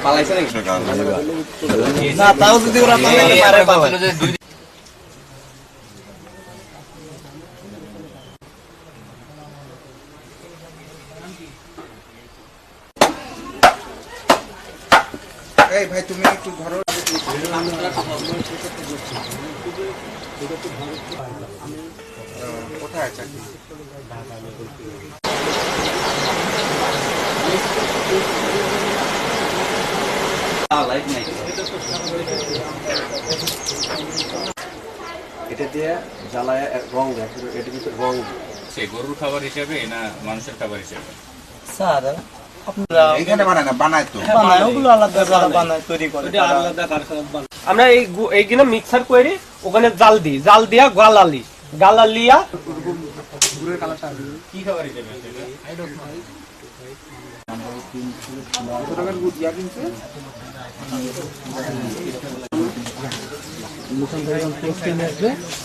পালাইছে নাকি না তাও যদি ওরা পালাইতে পারে পাবে এই ভাই তুমি একটু ধরো কোথায় আছে এটা দিয়ে জ্বালায় রং দেয় এটা কিন্তু রং সে গরুর খাবার হিসেবে না মানুষের খাবার হিসেবে স্যার আপনারা এখানে বানায় না বানায় তো বানায় ওগুলো আলাদা যারা বানায় তৈরি করে এটা আলাদা কারখানা বানায় আমরা এইখানে মিক্সার করে ওখানে জাল দিয়া গালালিয়া গুড়ের কালারটা কি খাবার হিসেবে কত টাকার গুড় দিয়া কিনছে মুখান থেকে